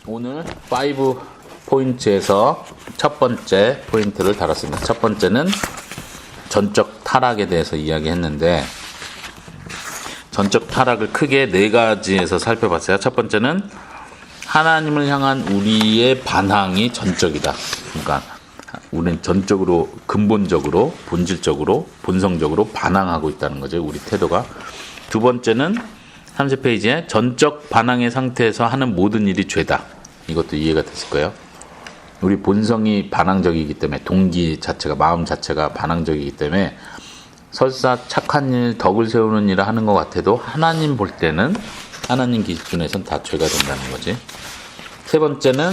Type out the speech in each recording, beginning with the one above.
오늘 5 포인트에서 첫 번째 포인트를 다뤘습니다. 첫 번째는 전적 타락에 대해서 이야기했는데, 전적 타락을 크게 네 가지에서 살펴봤어요. 첫 번째는 하나님을 향한 우리의 반항이 전적이다. 그러니까 우리는 전적으로, 근본적으로, 본질적으로, 본성적으로 반항하고 있다는 거죠. 우리 태도가. 두 번째는 30페이지에 전적 반항의 상태에서 하는 모든 일이 죄다. 이것도 이해가 됐을 거예요. 우리 본성이 반항적이기 때문에, 동기 자체가, 마음 자체가 반항적이기 때문에 설사 착한 일, 덕을 세우는 일을 하는 것 같아도 하나님 볼 때는, 하나님 기준에선 다 죄가 된다는 거지. 세 번째는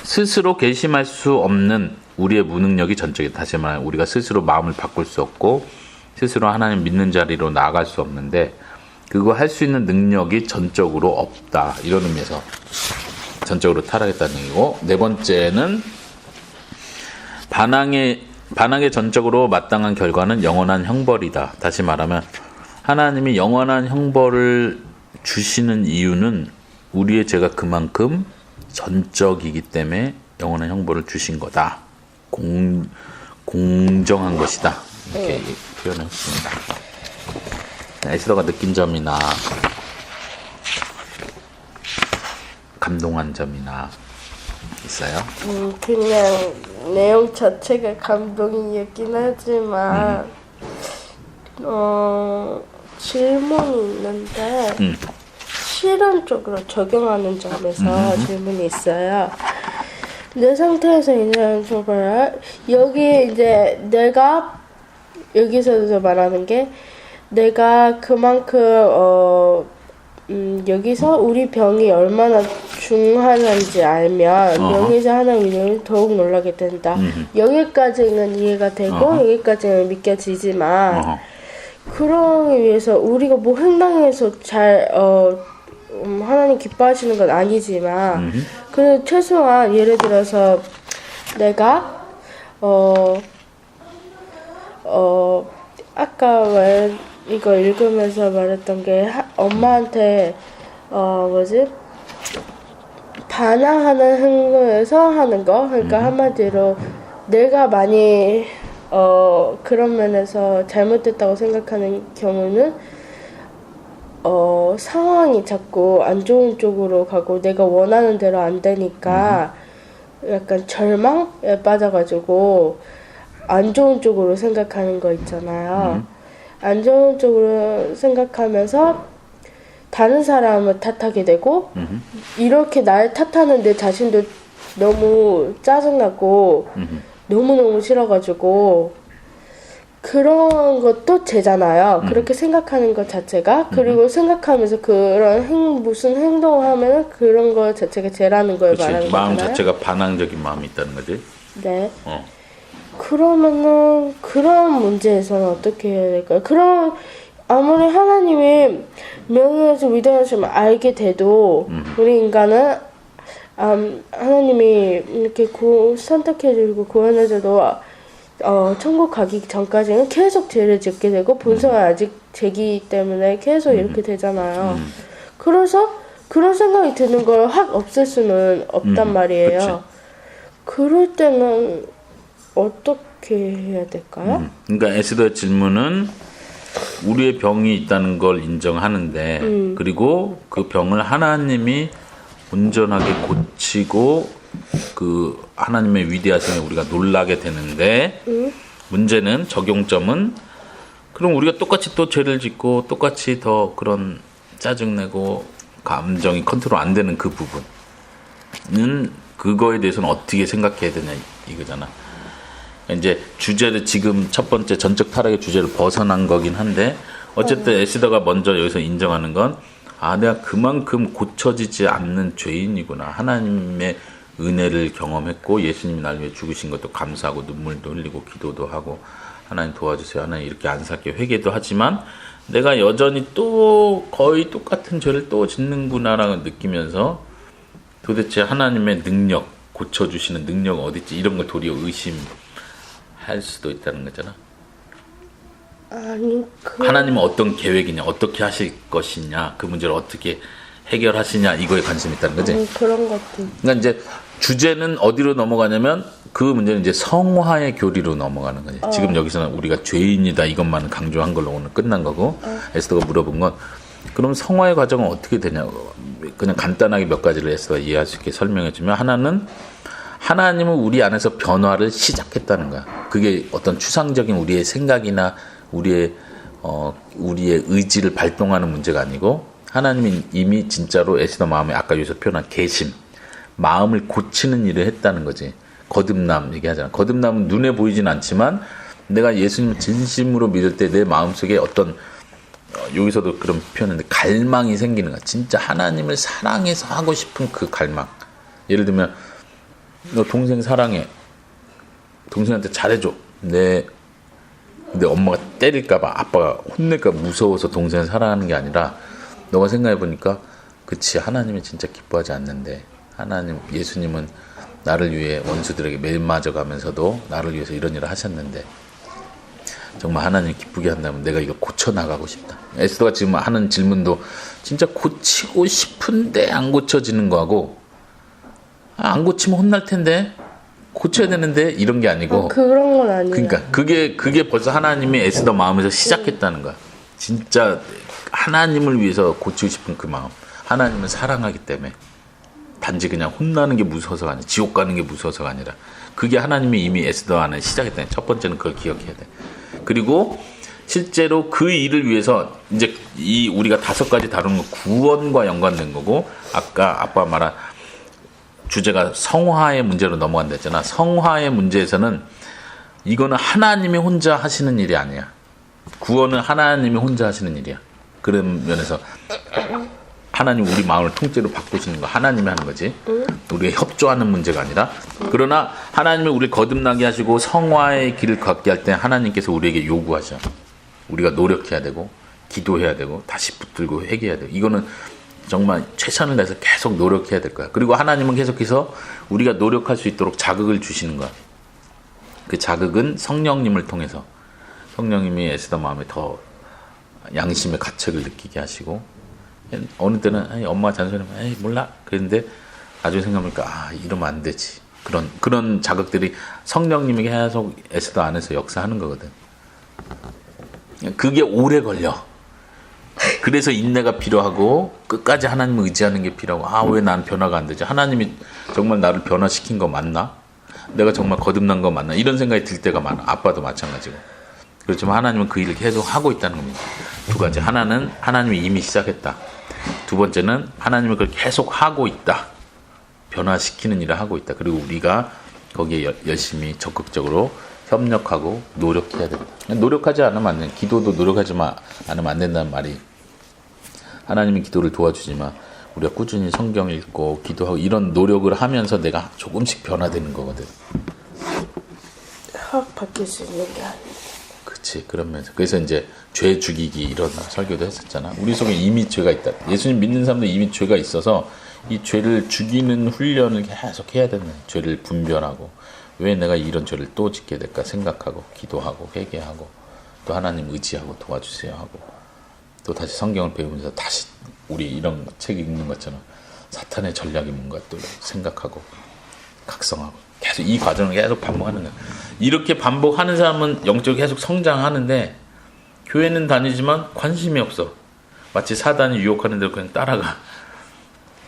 스스로 결심할 수 없는 우리의 무능력이 전적이다. 다시 말하면 우리가 스스로 마음을 바꿀 수 없고 스스로 하나님 믿는 자리로 나아갈 수 없는데, 그거 할 수 있는 능력이 전적으로 없다. 이런 의미에서 전적으로 타락했다는 얘기고, 네 번째는 반항의 전적으로 마땅한 결과는 영원한 형벌이다. 다시 말하면 하나님이 영원한 형벌을 주시는 이유는 우리의 죄가 그만큼 전적이기 때문에 영원한 형벌을 주신 거다. 공정한 것이다. 이렇게 표현했습니다. 에스더가 느낀 점이나 감동한 점이나 있어요? 그냥 내용 자체가 감동이었긴 하지만 질문이 있는데 실험적으로 적용하는 점에서 질문이 있어요. 내 상태에서 이제 줘봐요. 여기 이제 내가 여기서도 말하는 게, 내가 그만큼 여기서 우리 병이 얼마나 중하는지 알면 여기서 하나님 믿음을 더욱 놀라게 된다. 여기까지는 이해가 되고 여기까지는 믿겨지지만 그러기 위해서 우리가 뭐 행동해서 잘 하나님 기뻐하시는 건 아니지만 그래도 최소한 예를 들어서 내가 아까 이거 읽으면서 말했던 게 엄마한테 반항하는 행동에서 하는 거. 그러니까 한마디로 내가 많이 그런 면에서 잘못됐다고 생각하는 경우는 상황이 자꾸 안 좋은 쪽으로 가고 내가 원하는 대로 안 되니까 약간 절망에 빠져가지고 안 좋은 쪽으로 생각하는 거 있잖아요. 안 좋은 쪽으로 생각하면서 다른 사람을 탓하게 되고, 이렇게 날 탓하는 내 자신도 너무 짜증나고 너무너무 싫어가지고 그런 것도 죄잖아요. 그렇게 생각하는 것 자체가. 그리고 생각하면서 그런 무슨 행동을 하면 그런 것 자체가 죄라는 걸 말하는 거잖아요. 마음 자체가 반항적인 마음이 있다는 거지. 네. 그러면은 그런 문제에서는 어떻게 해야 될까요? 그럼 아무리 하나님이 명예에서 위대하심을 알게 돼도 우리 인간은 하나님이 이렇게 선택해주고 구원해줘도 천국 가기 전까지는 계속 죄를 짓게 되고 본성은 아직 죄기 때문에 계속 이렇게 되잖아요. 그래서 그런 생각이 드는 걸 확 없앨 수는 없단 말이에요. 그치. 그럴 때는 어떻게 해야 될까요? 그러니까 에스더의 질문은 우리의 병이 있다는 걸 인정하는데, 그리고 그 병을 하나님이 온전하게 고치고 그 하나님의 위대하심에 우리가 놀라게 되는데, 문제는, 적용점은, 그럼 우리가 똑같이 또 죄를 짓고 똑같이 더 그런 짜증내고 감정이 컨트롤 안 되는 그 부분은, 그거에 대해서는 어떻게 생각해야 되냐 이거잖아. 이제 주제를, 지금 첫 번째 전적 타락의 주제를 벗어난 거긴 한데, 어쨌든 에스더가 먼저 여기서 인정하는 건, 내가 그만큼 고쳐지지 않는 죄인이구나. 하나님의 은혜를 경험했고 예수님이 나를 위해 죽으신 것도 감사하고 눈물도 흘리고 기도도 하고 하나님 도와주세요, 하나님 이렇게 안 살게 회개도 하지만 내가 여전히 또 거의 똑같은 죄를 또 짓는구나라고 느끼면서, 도대체 하나님의 능력, 고쳐주시는 능력은 어디 있지? 이런 걸 도리어 의심할 수도 있다는 거잖아. 아니, 하나님은 어떤 계획이냐, 어떻게 하실 것이냐, 그 문제를 어떻게 해결하시냐 이거에 관심이 있다는 거지. 그런 것도. 그러니까 이제 주제는 어디로 넘어가냐면 그 문제는 이제 성화의 교리로 넘어가는 거지. 지금 여기서는 우리가 죄인이다 이것만 강조한 걸로 오늘 끝난 거고 에스더가 물어본 건 그럼 성화의 과정은 어떻게 되냐고 그냥 간단하게 몇 가지를 에스더가 이해할 수 있게 설명해 주면 하나는 하나님은 우리 안에서 변화를 시작했다는 거야. 그게 어떤 추상적인 우리의 생각이나 우리의 의지를 발동하는 문제가 아니고 하나님이 이미 진짜로 에스더 마음에 아까 여기서 표현한 개심, 마음을 고치는 일을 했다는 거지. 거듭남 얘기하잖아. 거듭남은 눈에 보이진 않지만 내가 예수님을 진심으로 믿을 때 내 마음속에 어떤 여기서도 그런 표현인데 갈망이 생기는 거야. 진짜 하나님을 사랑해서 하고 싶은 그 갈망. 예를 들면 너 동생 사랑해. 동생한테 잘해줘. 근데 엄마가 때릴까봐 아빠가 혼낼까 무서워서 동생을 사랑하는 게 아니라 너가 생각해보니까 그치 하나님이 진짜 기뻐하지 않는데 하나님 예수님은 나를 위해 원수들에게 매일 맞아가면서도 나를 위해서 이런 일을 하셨는데 정말 하나님 기쁘게 한다면 내가 이거 고쳐나가고 싶다. 에스더가 지금 하는 질문도 진짜 고치고 싶은데 안 고쳐지는 거하고 안 고치면 혼날 텐데 고쳐야 되는데 이런 게 아니고 그런 건 아니에요. 그러니까 그게 벌써 하나님이 에스더 마음에서 시작했다는 거야. 진짜 하나님을 위해서 고치고 싶은 그 마음. 하나님은 사랑하기 때문에 단지 그냥 혼나는 게 무서워서가 아니라 지옥 가는 게 무서워서가 아니라 그게 하나님이 이미 에스더 안에 시작했다는 첫 번째는 그걸 기억해야 돼. 그리고 실제로 그 일을 위해서 이제 이 우리가 5가지 다루는 거 구원과 연관된 거고 아까 아빠 말한 주제가 성화의 문제로 넘어간다 했잖아. 성화의 문제에서는 이거는 하나님이 혼자 하시는 일이 아니야. 구원은 하나님이 혼자 하시는 일이야. 그런 면에서 하나님 우리 마음을 통째로 바꾸시는 거 하나님이 하는 거지. 우리가 협조하는 문제가 아니라. 그러나 하나님이 우리를 거듭나게 하시고 성화의 길을 걷게 할 때 하나님께서 우리에게 요구하셔. 우리가 노력해야 되고 기도해야 되고 다시 붙들고 회개해야 되고 이거는 정말 최선을 다해서 계속 노력해야 될 거야. 그리고 하나님은 계속해서 우리가 노력할 수 있도록 자극을 주시는 거야. 그 자극은 성령님을 통해서 성령님이 에스더 마음에 더 양심의 가책을 느끼게 하시고 어느 때는 엄마 잔소리하면 몰라 그랬는데 나중에 생각해보니까 이러면 안 되지. 그런 자극들이 성령님이 계속 에스더 안에서 역사하는 거거든. 그게 오래 걸려. 그래서 인내가 필요하고 끝까지 하나님을 의지하는 게 필요하고 왜 난 변화가 안 되지? 하나님이 정말 나를 변화시킨 거 맞나? 내가 정말 거듭난 거 맞나? 이런 생각이 들 때가 많아. 아빠도 마찬가지고. 그렇지만 하나님은 그 일을 계속 하고 있다는 겁니다. 2가지. 하나는 하나님이 이미 시작했다. 2번째는 하나님은 그걸 계속 하고 있다. 변화시키는 일을 하고 있다. 그리고 우리가 거기에 열심히 적극적으로 협력하고 노력해야 된다. 노력하지 않으면 안 돼. 기도도 노력하지 않으면 안 된다는 말이 하나님이 기도를 도와주지만 우리가 꾸준히 성경 읽고 기도하고 이런 노력을 하면서 내가 조금씩 변화되는 거거든. 확 바뀔 수 있는 게 아니야. 그치. 그러면서 그래서 이제 죄 죽이기 이런 설교도 했었잖아. 우리 속에 이미 죄가 있다. 예수님 믿는 사람도 이미 죄가 있어서 이 죄를 죽이는 훈련을 계속 해야 되는 죄를 분별하고 왜 내가 이런 죄를 또 짓게 될까 생각하고 기도하고 회개하고 또 하나님 의지하고 도와주세요 하고 또 다시 성경을 배우면서 다시 우리 이런 책 읽는 것처럼 사탄의 전략이 뭔가 또 생각하고 각성하고 계속 이 과정을 계속 반복하는 거야. 이렇게 반복하는 사람은 영적으로 계속 성장하는데 교회는 다니지만 관심이 없어. 마치 사단이 유혹하는 대로 그냥 따라가.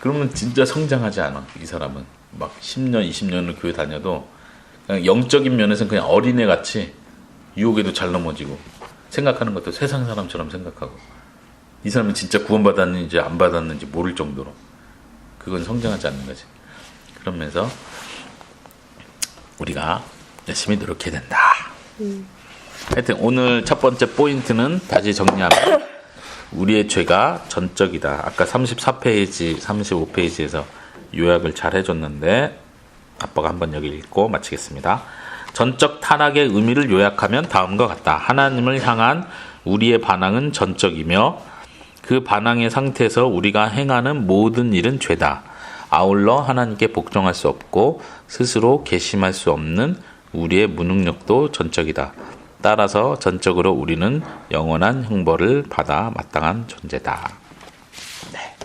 그러면 진짜 성장하지 않아. 이 사람은 막 10년 20년을 교회 다녀도 그냥 영적인 면에서는 그냥 어린애같이 유혹에도 잘 넘어지고 생각하는 것도 세상 사람처럼 생각하고 이 사람은 진짜 구원받았는지 안 받았는지 모를 정도로 그건 성장하지 않는 거지. 그러면서 우리가 열심히 노력해야 된다. 하여튼 오늘 첫 번째 포인트는 다시 정리하면 우리의 죄가 전적이다. 아까 34페이지 35페이지에서 요약을 잘 해줬는데 아빠가 한번 여기 읽고 마치겠습니다. 전적 타락의 의미를 요약하면 다음과 같다. 하나님을 향한 우리의 반항은 전적이며 그 반항의 상태에서 우리가 행하는 모든 일은 죄다. 아울러 하나님께 복종할 수 없고 스스로 개심할 수 없는 우리의 무능력도 전적이다. 따라서 전적으로 우리는 영원한 형벌을 받아 마땅한 존재다. 네.